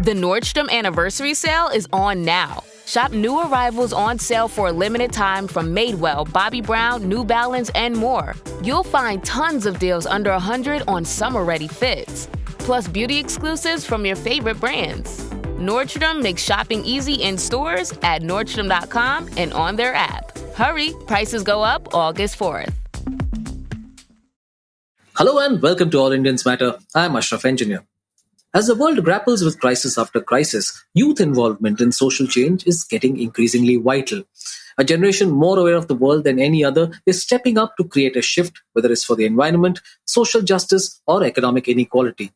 The Nordstrom Anniversary Sale is on now. Shop new arrivals on sale for a limited time from Madewell, Bobbi Brown, New Balance, and more. You'll find tons of deals under $100 on summer-ready fits, plus beauty exclusives from your favorite brands. Nordstrom makes shopping easy in stores, at Nordstrom.com, and on their app. Hurry, prices go up August 4th. Hello and welcome to All Indians Matter. I'm Ashraf Engineer. As the world grapples with crisis after crisis, youth involvement in social change is getting increasingly vital. A generation more aware of the world than any other is stepping up to create a shift, whether it's for the environment, social justice, or economic inequality.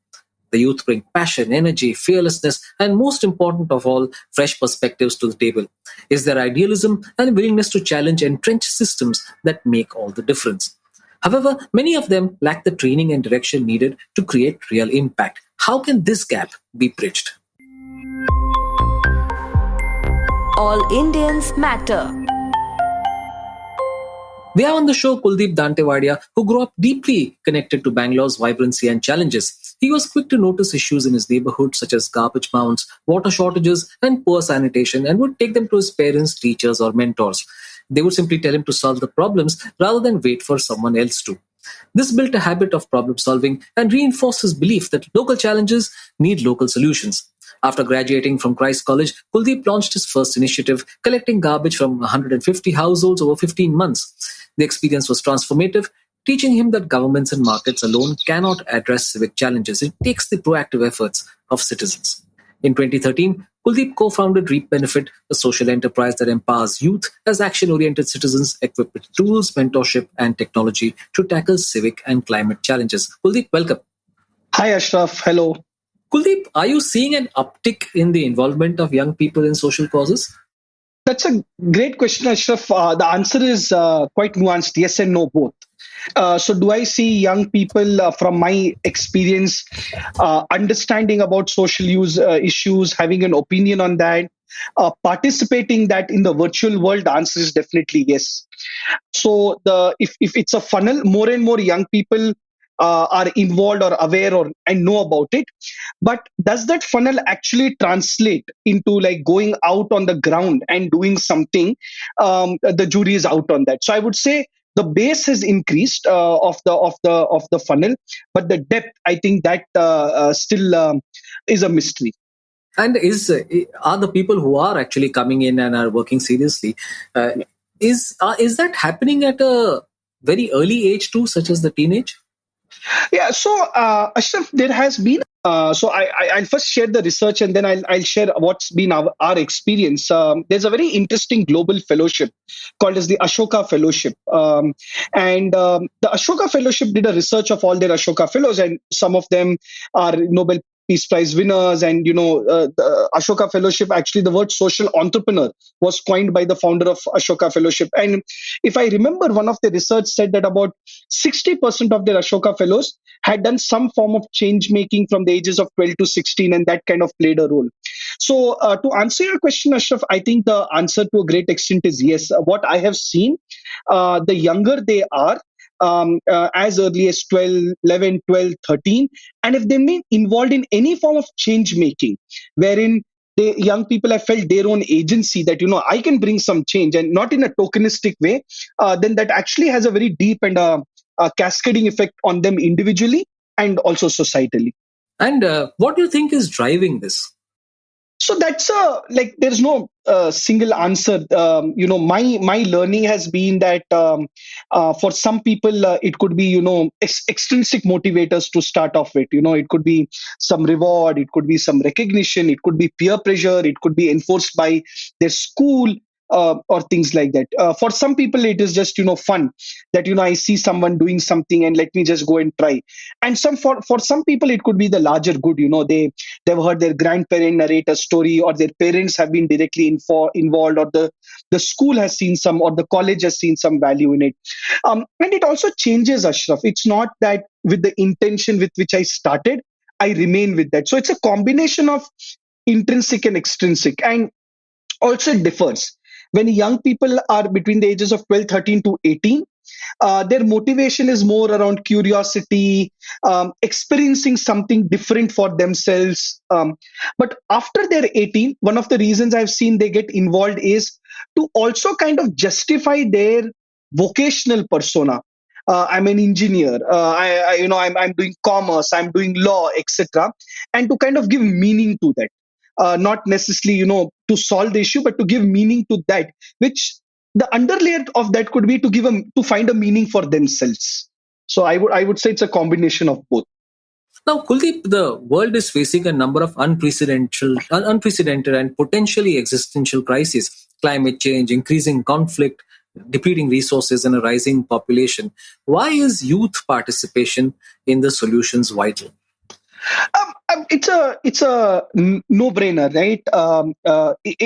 The youth bring passion, energy, fearlessness, and most important of all, fresh perspectives to the table. It's their idealism and willingness to challenge entrenched systems that make all the difference. However, many of them lack the training and direction needed to create real impact. How can this gap be bridged? All Indians Matter. We have on the show Kuldeep Dantewadia, who grew up deeply connected to Bangalore's vibrancy and challenges. He was quick to notice issues in his neighborhood such as garbage mounds, water shortages, and poor sanitation, and would take them to his parents, teachers, or mentors. They would simply tell him to solve the problems rather than wait for someone else to. This built a habit of problem solving and reinforced his belief that local challenges need local solutions. After graduating from Christ College, Kuldeep launched his first initiative, collecting garbage from 150 households over 15 months. The experience was transformative, teaching him that governments and markets alone cannot address civic challenges. It takes the proactive efforts of citizens. In 2013, Kuldeep co-founded Reap Benefit, a social enterprise that empowers youth as action-oriented citizens equipped with tools, mentorship, and technology to tackle civic and climate challenges. Kuldeep, welcome. Hi, Ashraf. Hello. Kuldeep, are you seeing an uptick in the involvement of young people in social causes? That's a great question, Ashraf. The answer is quite nuanced. Yes and no, both. So do I see young people from my experience understanding about social issues, having an opinion on that, participating that in the virtual world? The answer is definitely yes. So if it's a funnel, more and more young people are involved or aware and know about it. But does that funnel actually translate into like going out on the ground and doing something? The jury is out on that. So I would say the base has increased of the funnel, but the depth, I think that still is a mystery. And are the people who are actually coming in and are working seriously, is that happening at a very early age too, such as the teenage? Yeah, so Ashraf, there has been. So I'll first share the research and then I'll share what's been our experience. There's a very interesting global fellowship called as the Ashoka Fellowship. And the Ashoka Fellowship did a research of all their Ashoka Fellows, and some of them are Nobel Peace Prize winners. And, the Ashoka Fellowship, actually the word social entrepreneur was coined by the founder of Ashoka Fellowship. And if I remember, one of the research said that about 60% of their Ashoka Fellows had done some form of change making from the ages of 12 to 16, and that kind of played a role. So to answer your question, Ashraf, I think the answer to a great extent is yes. What I have seen, the younger they are, as early as 12, 11, 12, 13, and if they've been involved in any form of change making, wherein the young people have felt their own agency that, I can bring some change, and not in a tokenistic way, then that actually has a very deep and a cascading effect on them individually and also societally. And what do you think is driving this? So that's there's no single answer. My learning has been that for some people it could be extrinsic motivators to start off with. It could be some reward, it could be some recognition, it could be peer pressure, it could be enforced by their school. Or things like that. For some people, it is just fun that I see someone doing something and let me just go and try. And for some people, it could be the larger good. They've heard their grandparent narrate a story, or their parents have been directly involved, or the school has seen some, or the college has seen some value in it. And it also changes, Ashraf. It's not that with the intention with which I started, I remain with that. So it's a combination of intrinsic and extrinsic, and also it differs. When young people are between the ages of 12, 13 to 18, Their motivation is more around curiosity, experiencing something different for themselves. But after they're 18, one of the reasons I've seen they get involved is to also kind of justify their vocational persona. I'm an engineer. I'm doing commerce. I'm doing law, etc. And to kind of give meaning to that, not necessarily, to solve the issue, but to give meaning to that, which the underlayer of that could be to find a meaning for themselves. So I would say it's a combination of both. Now, Kuldeep, the world is facing a number of unprecedented and potentially existential crises: climate change, increasing conflict, depleting resources, and a rising population. Why is youth participation in the solutions vital? It's a no brainer, right?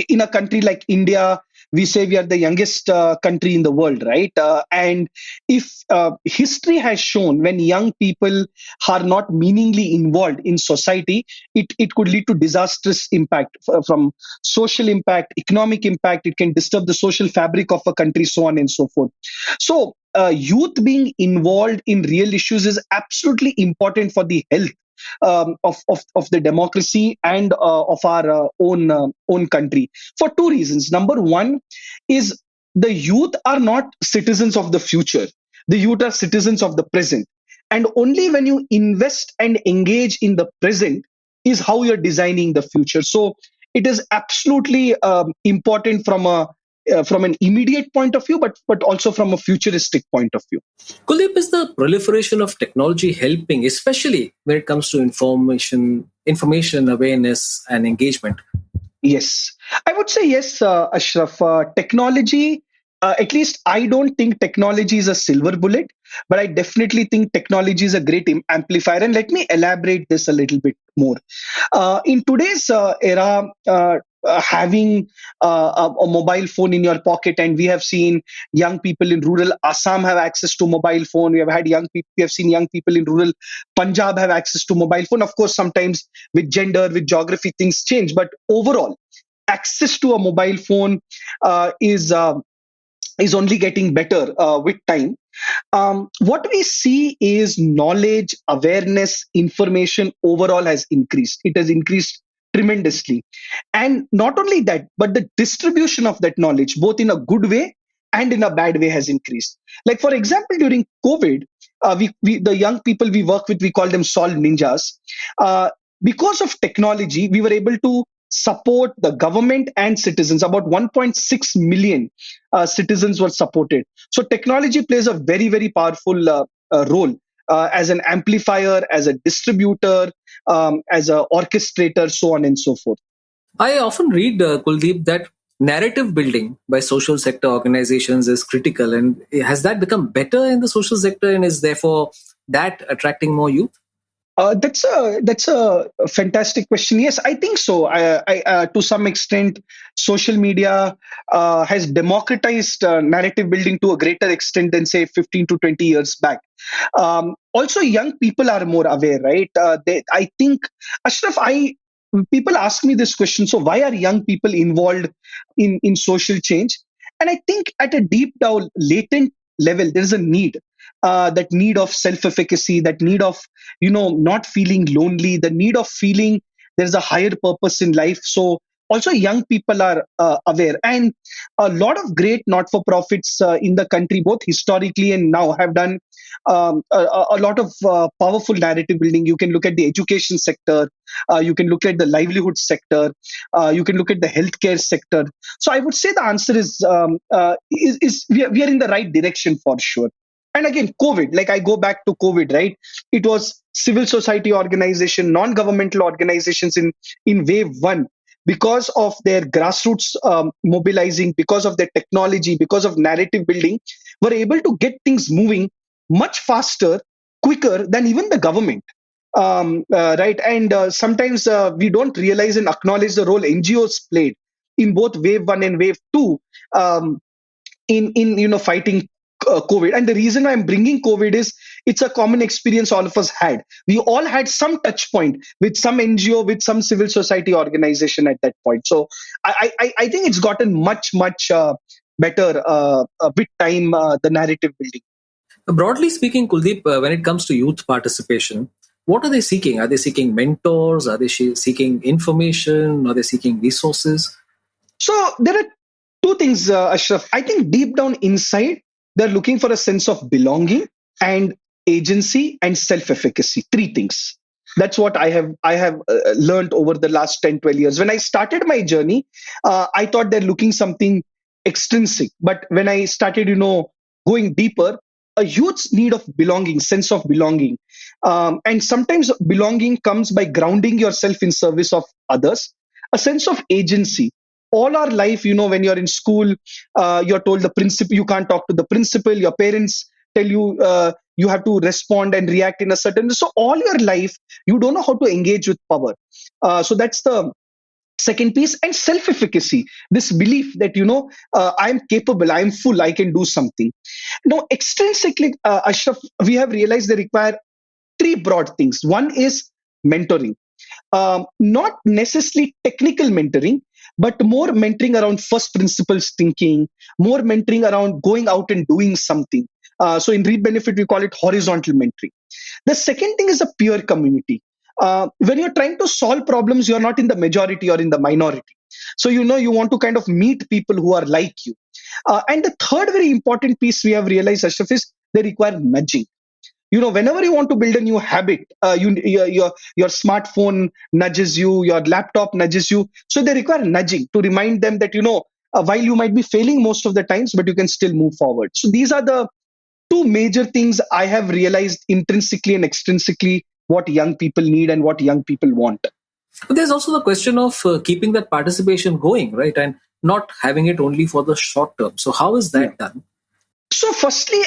In a country like India, we say we are the youngest country in the world, right? And if history has shown, when young people are not meaningfully involved in society, it could lead to disastrous impact, from social impact, economic impact. It can disturb the social fabric of a country, so on and so forth. So youth being involved in real issues is absolutely important for the health of the democracy and of our own country, for two reasons. Number one is, the youth are not citizens of the future. The youth are citizens of the present. And only when you invest and engage in the present is how you're designing the future. So it is absolutely important from an immediate point of view, but also from a futuristic point of view. Kuldeep, is the proliferation of technology helping, especially when it comes to information awareness and engagement? Yes, I would say yes, Ashraf. Technology, at least I don't think technology is a silver bullet, but I definitely think technology is a great amplifier. And let me elaborate this a little bit more. In today's era, having a mobile phone in your pocket, and we have seen young people in rural Assam have access to mobile phone. We have seen young people in rural Punjab have access to mobile phone. Of course, sometimes with gender, with geography, things change, but overall, access to a mobile phone is only getting better with time. What we see is knowledge, awareness, information overall has increased. It has increased tremendously. And not only that, but the distribution of that knowledge, both in a good way and in a bad way, has increased. Like, for example, during COVID, the young people we work with, we call them solve ninjas. Uh, because of technology, we were able to support the government and citizens. About 1.6 million citizens were supported. So technology plays a very, very powerful role as an amplifier, as a distributor, as a orchestrator, so on and so forth. I often read, Kuldeep, that narrative building by social sector organizations is critical. And has that become better in the social sector, and is therefore that attracting more youth? That's a fantastic question. Yes, I think so. To some extent, social media has democratized narrative building to a greater extent than, say, 15 to 20 years back. Also, young people are more aware, right? I think, Ashraf, I people ask me this question. So, why are young people involved in social change? And I think at a deep down, latent level, there is a need. That need of self-efficacy, that need of not feeling lonely, the need of feeling there's a higher purpose in life. So also young people are aware, and a lot of great not-for-profits in the country, both historically and now, have done a lot of powerful narrative building. You can look at the education sector, you can look at the livelihood sector, you can look at the healthcare sector. So I would say the answer is we are in the right direction for sure. And again, COVID, like I go back to COVID, right? It was civil society organization, non-governmental organizations in wave one, because of their grassroots mobilizing, because of their technology, because of narrative building, were able to get things moving much faster, quicker than even the government. Right. And sometimes we don't realize and acknowledge the role NGOs played in both wave one and wave two. In fighting COVID. And the reason I'm bringing COVID is it's a common experience all of us had. We all had some touch point with some NGO, with some civil society organization at that point. So I think it's gotten much better with time, the narrative building. Broadly speaking, Kuldeep, when it comes to youth participation, what are they seeking? Are they seeking mentors? Are they seeking information? Are they seeking resources? So there are two things, Ashraf. I think deep down inside, they're looking for a sense of belonging and agency and self-efficacy. Three things. That's what I have learned over the last 10, 12 years. When I started my journey, I thought they're looking something extrinsic. But when I started, going deeper, a huge need of belonging, sense of belonging. And sometimes belonging comes by grounding yourself in service of others, a sense of agency. All our life, when you're in school, you're told the principal, you can't talk to the principal, your parents tell you you have to respond and react in a certain, so all your life you don't know how to engage with power. So that's the second piece. And self-efficacy, this belief that I'm capable, I'm full, I can do something. Now extrinsically, Ashraf, we have realized they require three broad things. One is mentoring, not necessarily technical mentoring, but more mentoring around first principles thinking, more mentoring around going out and doing something. So in Read Benefit, we call it horizontal mentoring. The second thing is a peer community. When you're trying to solve problems, you're not in the majority or in the minority. So, you want to kind of meet people who are like you. And the third very important piece we have realized, Ashraf, is they require nudging. Whenever you want to build a new habit, your smartphone nudges you, your laptop nudges you, so they require nudging to remind them that while you might be failing most of the times, but you can still move forward. So these are the two major things I have realized intrinsically and extrinsically what young people need and what young people want. But there's also the question of keeping that participation going, right? And not having it only for the short term. So, how is Yeah. that done? So firstly,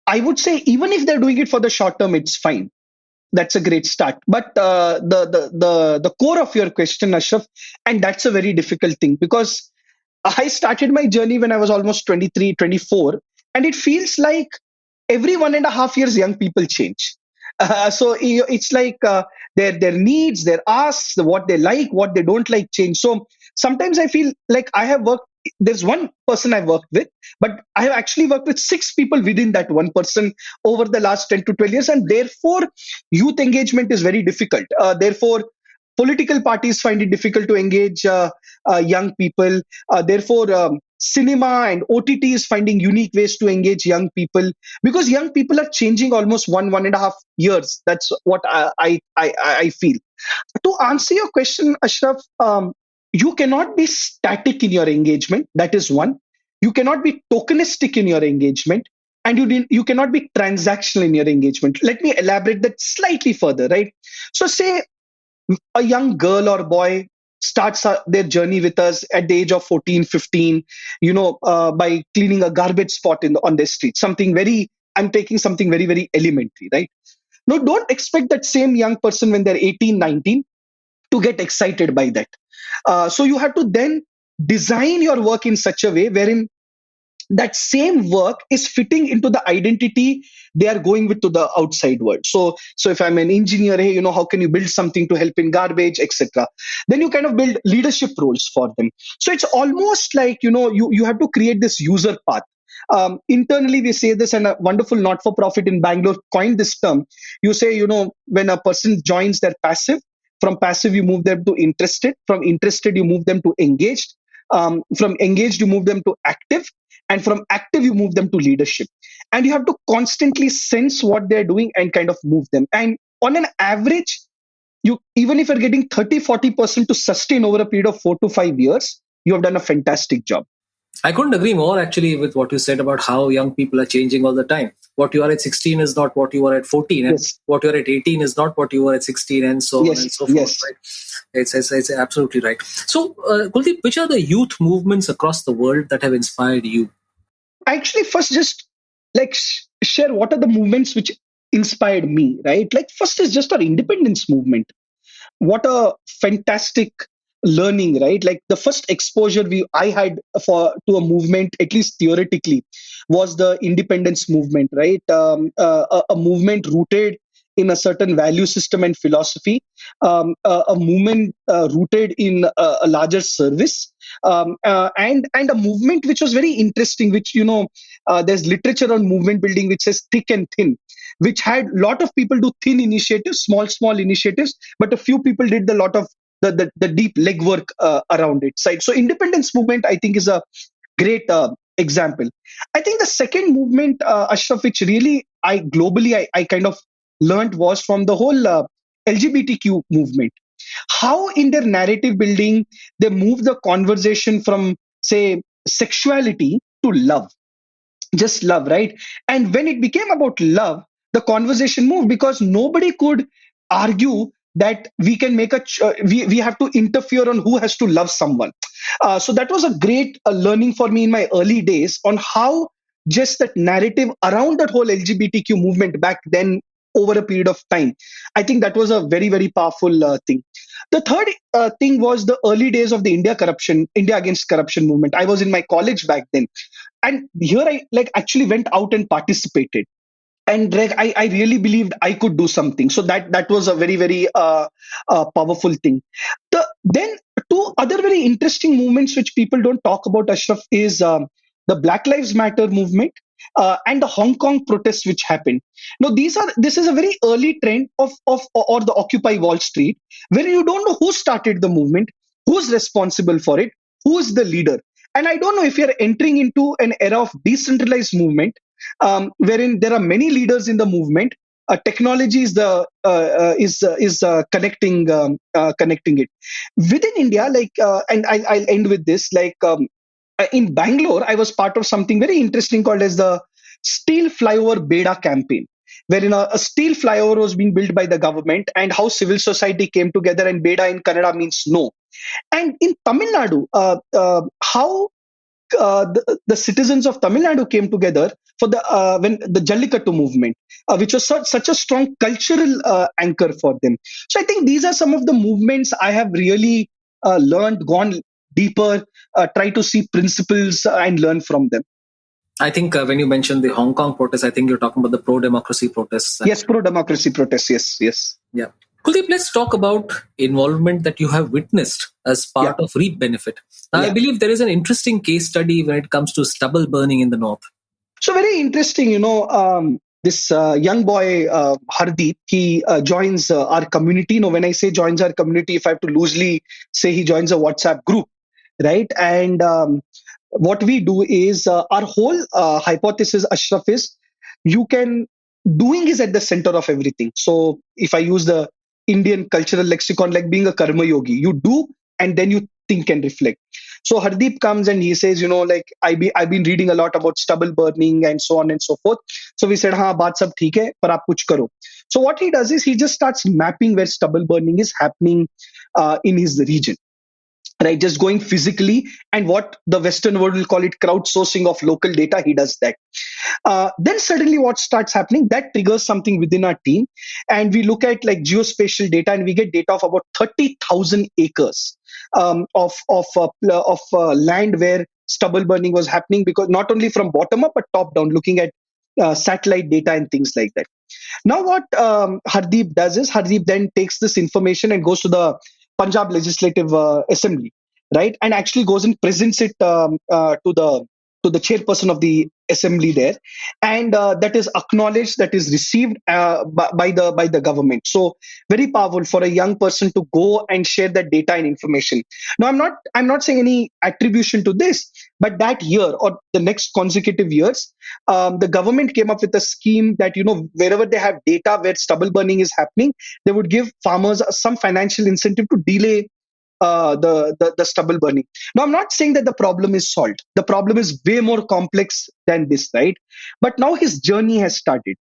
I would say even if they're doing it for the short term, it's fine. That's a great start. But the core of your question, Ashraf, and that's a very difficult thing, because I started my journey when I was almost 23, 24, and it feels like every 1.5 years, young people change. So it's like their needs, their asks, what they like, what they don't like change. So sometimes I feel like I have worked. There's one person I've worked with, but I have actually worked with six people within that one person over the last 10 to 12 years, and therefore youth engagement is very difficult. Therefore, political parties find it difficult to engage young people. Therefore, cinema and OTT is finding unique ways to engage young people, because young people are changing almost 1.5 years. That's what I feel. To answer your question, Ashraf, you cannot be static in your engagement. That is one. You cannot be tokenistic in your engagement, and you cannot be transactional in your engagement. Let me elaborate that slightly further. Right. So, say a young girl or boy starts their journey with us at the age of 14, 15, by cleaning a garbage spot on the street, something very, I'm taking something very, very elementary, right? Now don't expect that same young person when they're 18, 19 to get excited by that. So you have to then design your work in such a way wherein that same work is fitting into the identity they are going with to the outside world. So if I'm an engineer, hey, how can you build something to help in garbage, etc., then you kind of build leadership roles for them. So it's almost like you have to create this user path. Internally we say this, and a wonderful not-for-profit in Bangalore coined this term. You say, when a person joins their passive, from passive you move them to interested, from interested you move them to engaged, from engaged you move them to active, and from active you move them to leadership. And you have to constantly sense what they're doing and kind of move them. And on an average, you, even if you're getting 30-40% to sustain over a period of 4 to 5 years, you have done a fantastic job. I couldn't agree more actually with what you said about how young people are changing all the time. What you are at 16 is not what you were at 14, and Yes. what you are at 18 is not what you were at 16, and so on and Yes. so forth. Yes. Right? It's absolutely right. So, Kuldeep, which are the youth movements across the world that have inspired you? I actually first just like share what are the movements which inspired me, right? Like first is just our independence movement. What a fantastic learning, right? Like the first exposure I had for to a movement, at least theoretically, was the independence movement, right? A movement rooted in a certain value system and philosophy, a movement rooted in a larger service, and a movement which was very interesting, which there's literature on movement building which says thick and thin, which had a lot of people do thin initiatives, small initiatives, but a few people did a lot of the deep legwork around it. So independence movement, I think, is a great example. I think the second movement, Ashraf, which really I kind of learned, was from the whole LGBTQ movement. How in their narrative building they move the conversation from, say, sexuality to love, just love, right? And when it became about love, the conversation moved, because nobody could argue that we can make we have to interfere on who has to love someone. So that was a great learning for me in my early days on how just that narrative around that whole LGBTQ movement back then, over a period of time, I think that was a very, very powerful thing. The third thing was the early days of the India against corruption movement. I was in my college back then, and here I actually went out and participated, and I really believed I could do something. So that was a very, very powerful thing. Then two other very interesting movements which people don't talk about, Ashraf, is the Black Lives Matter movement and the Hong Kong protests which happened. Now this is a very early trend of or the Occupy Wall Street, where you don't know who started the movement, who's responsible for it, who's the leader. And I don't know if you're entering into an era of decentralized movement, wherein there are many leaders in the movement. Technology is the connecting it within India. And I'll end with this. In Bangalore, I was part of something very interesting called as the Steel Flyover Beda campaign, wherein a steel flyover was being built by the government, and how civil society came together. And Beda in Kannada means no. And in Tamil Nadu, how the citizens of Tamil Nadu came together for the when the Jallikattu movement, which was such a strong cultural anchor for them. So I think these are some of the movements I have really learned, gone deeper, try to see principles and learn from them. I think when you mentioned the Hong Kong protests, I think you're talking about the pro-democracy protests. Yes, pro-democracy protests. Yes. Yeah. Kuldeep, let's talk about involvement that you have witnessed as part of Reap Benefit. I believe there is an interesting case study when it comes to stubble burning in the north. So very interesting, this young boy, Hardeep, he joins our community. When I say joins our community, if I have to loosely say, he joins a WhatsApp group, right? And what we do is our whole hypothesis, Ashraf, is doing is at the center of everything. So if I use the Indian cultural lexicon, like being a karma yogi, you do and then you think and reflect. So Hardeep comes and he says, I've been reading a lot about stubble burning and so on and so forth. So we said, baat sab theek hai, par aap kuch karo. So what he does is he just starts mapping where stubble burning is happening in his region. Right, just going physically, and what the Western world will call it crowdsourcing of local data, he does that. Then suddenly what starts happening, that triggers something within our team, and we look at geospatial data, and we get data of about 30,000 acres of land where stubble burning was happening, because not only from bottom up but top down, looking at satellite data and things like that. Now what Hardeep does is, Hardeep then takes this information and goes to the Punjab Legislative Assembly, right, and actually goes and presents it to the chairperson of the assembly there, and that is acknowledged, that is received by the government. So very powerful for a young person to go and share that data and information. Now I'm not saying any attribution to this, but that year or the next consecutive years, the government came up with a scheme that wherever they have data where stubble burning is happening, they would give farmers some financial incentive to delay the stubble burning. Now, I'm not saying that the problem is solved. The problem is way more complex than this, right? But now his journey has started.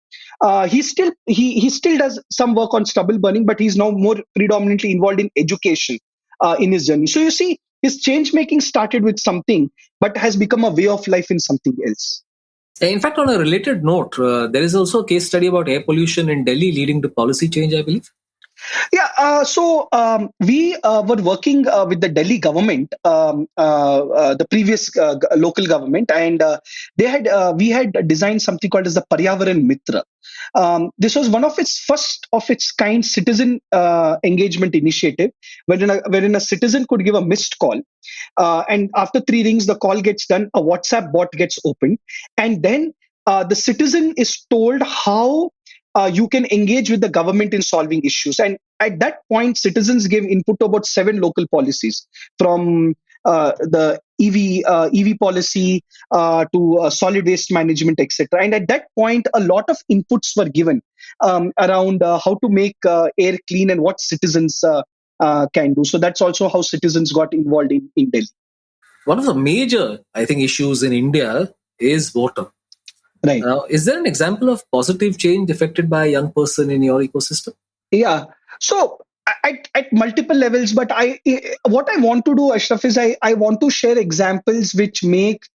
He still does some work on stubble burning, but he's now more predominantly involved in education in his journey. So you see, his change making started with something, but has become a way of life in something else. In fact, on a related note, there is also a case study about air pollution in Delhi leading to policy change, I believe. We were working with the Delhi government, the previous local government, and they had we had designed something called as the Paryavaran Mitra. This was one of its first of its kind citizen engagement initiative, wherein a citizen could give a missed call, and after three rings, the call gets done, a WhatsApp bot gets opened, and then the citizen is told how you can engage with the government in solving issues. And at that point, citizens gave input to about seven local policies, from the EV policy to solid waste management, etc. And at that point, a lot of inputs were given around how to make air clean and what citizens can do. So that's also how citizens got involved in Delhi. One of the major, I think, issues in India is water. Right. Now, is there an example of positive change affected by a young person in your ecosystem? Yeah. So at multiple levels, but what I want to do, Ashraf, is I want to share examples which make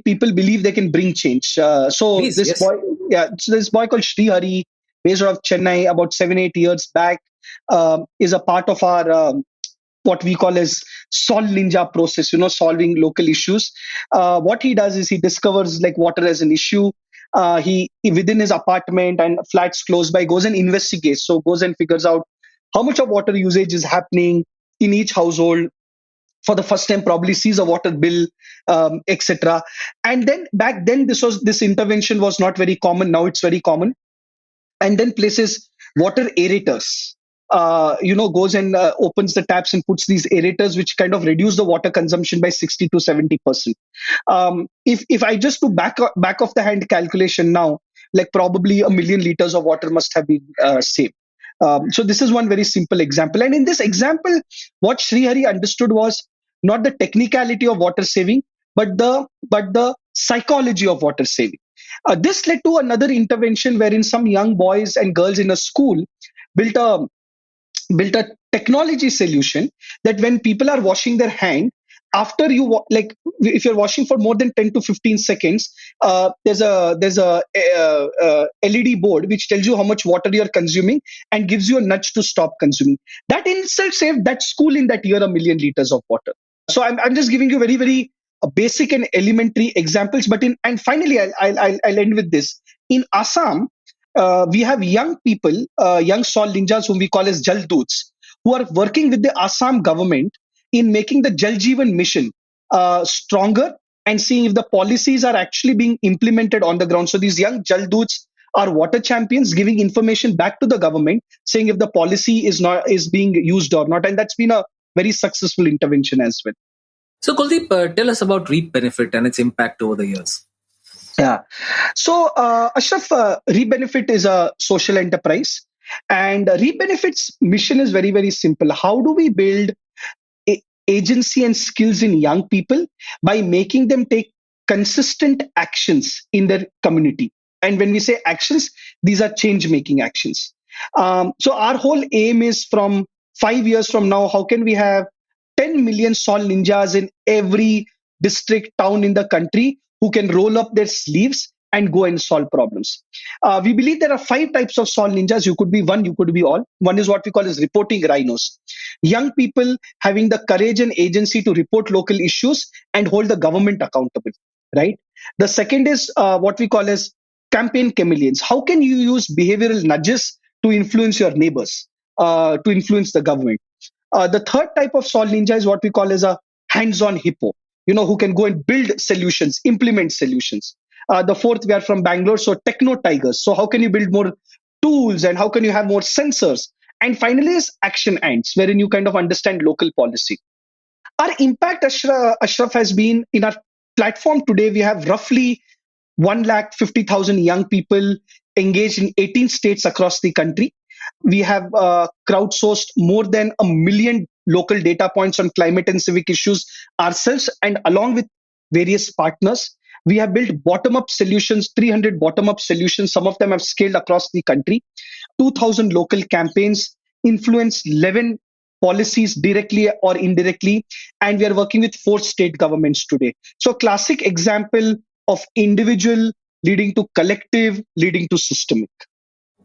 people believe they can bring change. So Please, yes. this boy called Sri Hari, based out of Chennai, about 7-8 years back, is a part of our what we call as Sol Ninja process, solving local issues. What he does is he discovers like water as an issue. He within his apartment and flats close by goes and investigates. So goes and figures out how much of water usage is happening in each household. For the first time, probably sees a water bill, etc. And then back then, this intervention was not very common. Now it's very common. And then places water aerators. Goes and opens the taps and puts these aerators, which kind of reduce the water consumption by 60 to 70%. If I just do back of the hand calculation now, like probably 1 million liters of water must have been saved. So this is one very simple example. And in this example, what Sri Hari understood was not the technicality of water saving, but the psychology of water saving. This led to another intervention wherein some young boys and girls in a school built a built a technology solution that when people are washing their hand, after like if you're washing for more than 10 to 15 seconds, there's a LED board which tells you how much water you're consuming and gives you a nudge to stop consuming. That in itself saved that school in that year 1 million liters of water. So I'm just giving you very very basic and elementary examples. But in and finally I'll end with this. In Assam, we have young people, young Sol Ninjas, whom we call as Jal Doots, who are working with the Assam government in making the Jal Jeevan mission stronger and seeing if the policies are actually being implemented on the ground. So these young Jal Doots are water champions, giving information back to the government, saying if the policy is being used or not, and that's been a very successful intervention as well. So, Kuldeep, tell us about Reap Benefit and its impact over the years. Yeah. So, Ashraf, Rebenefit is a social enterprise, and Rebenefit's mission is very, very simple. How do we build agency and skills in young people by making them take consistent actions in their community? And when we say actions, these are change making actions. So, our whole aim is from 5 years from now, how can we have 10 million Sol Ninjas in every district, town in the country who can roll up their sleeves and go and solve problems? We believe there are 5 types of Sol Ninjas. You could be one, you could be all. One is what we call as reporting rhinos. Young people having the courage and agency to report local issues and hold the government accountable, right? The second is what we call as campaign chameleons. How can you use behavioral nudges to influence your neighbors, to influence the government? The third type of Sol Ninja is what we call as a hands-on hippo, who can go and build solutions, implement solutions. The fourth, we are from Bangalore, so techno tigers. So how can you build more tools and how can you have more sensors? And finally is action ants, wherein you kind of understand local policy. Our impact, Ashraf, has been in our platform today. We have roughly 150,000 young people engaged in 18 states across the country. We have crowdsourced more than 1 million local data points on climate and civic issues ourselves, and along with various partners. We have built bottom up solutions, 300 bottom up solutions. Some of them have scaled across the country, 2,000 local campaigns, influenced 11 policies directly or indirectly, and we are working with 4 state governments today. So, classic example of individual leading to collective, leading to systemic.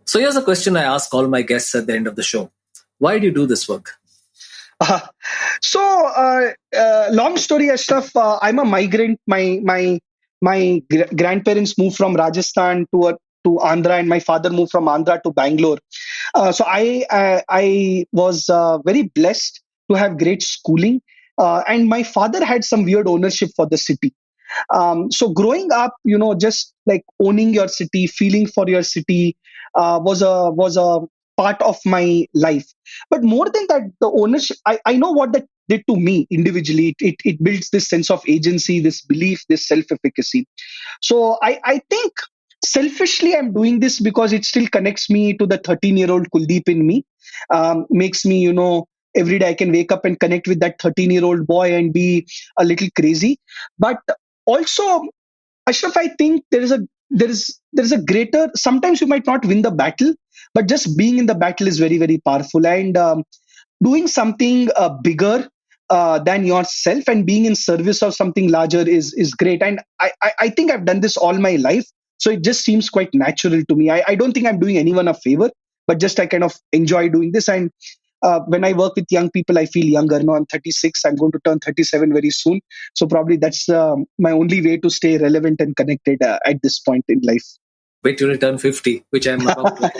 So here's a question I ask all my guests at the end of the show. Why do you do this work? Uh, long story, Ashraf. I'm a migrant. My grandparents moved from Rajasthan to Andhra, and my father moved from Andhra to Bangalore. So I was very blessed to have great schooling, and my father had some weird ownership for the city. So growing up, just like owning your city, feeling for your city, was a part of my life. But more than that, the ownership, I know what that did to me individually. It builds this sense of agency, this belief, this self-efficacy. So I think selfishly I'm doing this because it still connects me to the 13-year-old Kuldeep in me. Makes me, every day I can wake up and connect with that 13-year-old boy and be a little crazy. But also, Ashraf, I think there is a greater. Sometimes you might not win the battle, but just being in the battle is very, very powerful. And doing something bigger than yourself and being in service of something larger is great. And I think I've done this all my life, so it just seems quite natural to me. I don't think I'm doing anyone a favor, but just I kind of enjoy doing this. And when I work with young people, I feel younger. Now I'm 36. I'm going to turn 37 very soon. So probably that's my only way to stay relevant and connected at this point in life. Wait till you turn 50, which I'm about to.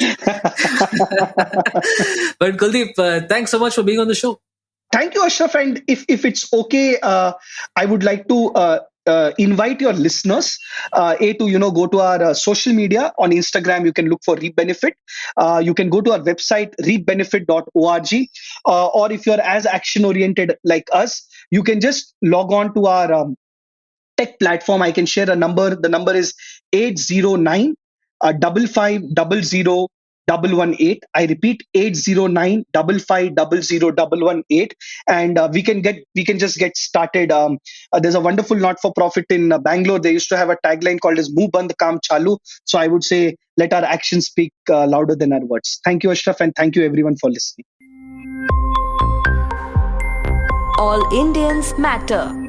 But Kuldeep, thanks so much for being on the show. Thank you, Ashraf. And if it's okay, I would like to invite your listeners to go to our social media on Instagram. You can look for Reap Benefit. You can go to our website reapbenefit.org, or if you're as action oriented like us, you can just log on to our tech platform. I can share a number. The number is 809 550 118. I repeat, 809 550 118. And we can just get started. There's a wonderful not-for-profit in Bangalore. They used to have a tagline called as "Muh Band Kaam Chalu." So I would say, let our actions speak louder than our words. Thank you, Ashraf, and thank you everyone for listening. All Indians matter.